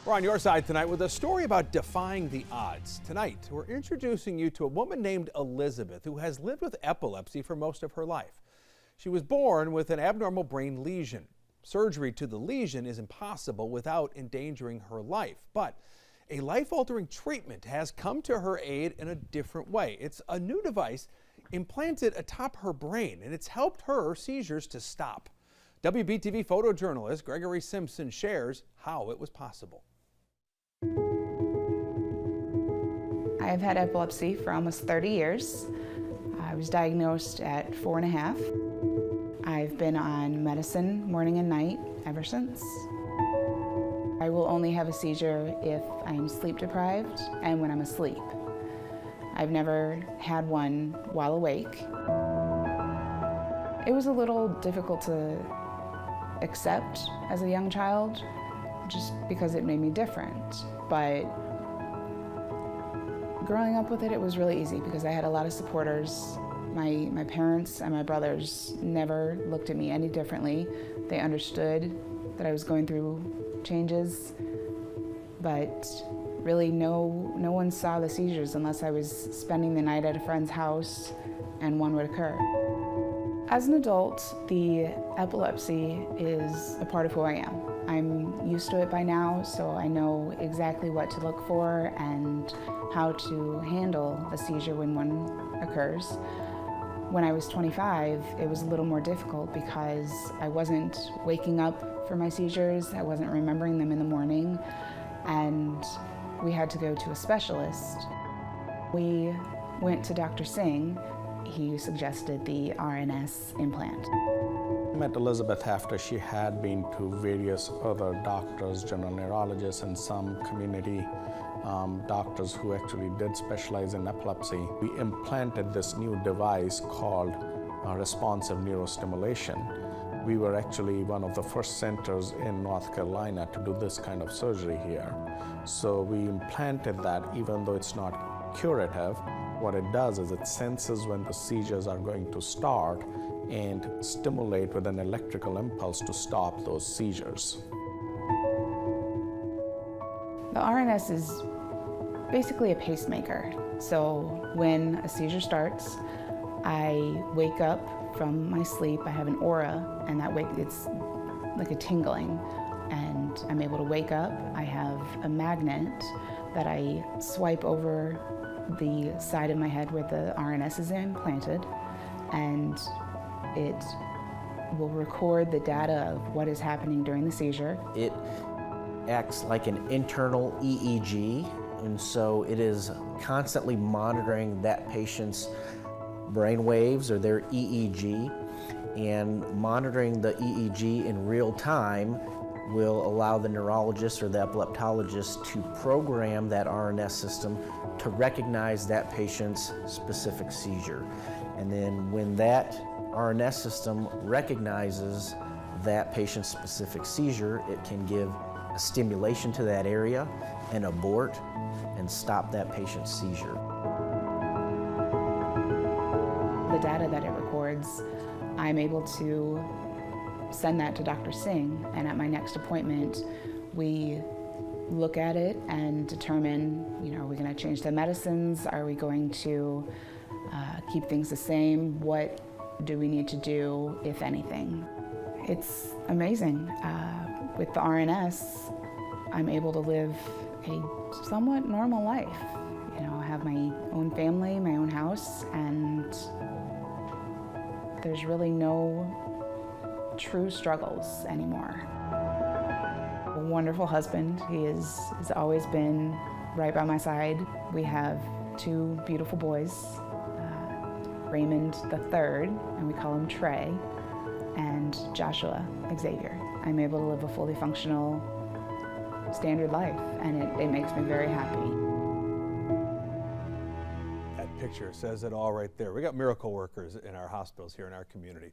We're on your side tonight with a story about defying the odds. Tonight, we're introducing you to a woman named Elizabeth who has lived with epilepsy for most of her life. She was born with an abnormal brain lesion. Surgery to the lesion is impossible without endangering her life, but a life-altering treatment has come to her aid in a different way. It's a new device implanted atop her brain, and it's helped her seizures to stop. WBTV photojournalist Gregory Simpson shares how it was possible. I've had epilepsy for almost 30 years. I was diagnosed at 4.5. I've been on medicine morning and night ever since. I will only have a seizure if I am sleep deprived and when I'm asleep. I've never had one while awake. It was a little difficult to accept as a young child, just because it made me different. But growing up with it, it was really easy because I had a lot of supporters. My parents and my brothers never looked at me any differently. They understood that I was going through changes, but really no one saw the seizures unless I was spending the night at a friend's house and one would occur. As an adult, the epilepsy is a part of who I am. I'm used to it by now, so I know exactly what to look for and how to handle a seizure when one occurs. When I was 25, it was a little more difficult because I wasn't waking up for my seizures, I wasn't remembering them in the morning, and we had to go to a specialist. We went to Dr. Singh. He suggested the RNS implant. I met Elizabeth after she had been to various other doctors, general neurologists, and some community doctors who actually did specialize in epilepsy. We implanted this new device called responsive neurostimulation. We were actually one of the first centers in North Carolina to do this kind of surgery here. So we implanted that, even though it's not curative. What it does is it senses when the seizures are going to start and stimulate with an electrical impulse to stop those seizures. The RNS is basically a pacemaker. So when a seizure starts, I wake up from my sleep, I have an aura, and it's like a tingling, and I'm able to wake up. I have a magnet that I swipe over the side of my head where the RNS is implanted, and it will record the data of what is happening during the seizure. It acts like an internal EEG, and so it is constantly monitoring that patient's brain waves or their EEG, and monitoring the EEG in real time will allow the neurologist or the epileptologist to program that RNS system to recognize that patient's specific seizure. And then when that RNS system recognizes that patient's specific seizure, it can give a stimulation to that area and abort and stop that patient's seizure. The data that it records, I'm able to send that to Dr. Singh, and at my next appointment, we look at it and determine, are we going to change the medicines? Are we going to keep things the same? What do we need to do, if anything? It's amazing. With the RNS, I'm able to live a somewhat normal life. I have my own family, my own house, and there's really no true struggles anymore. A wonderful husband. He has always been right by my side. We have two beautiful boys, Raymond III, and we call him Trey, and Joshua Xavier. I'm able to live a fully functional, standard life, and it makes me very happy. That picture says it all right there. We got miracle workers in our hospitals here in our community.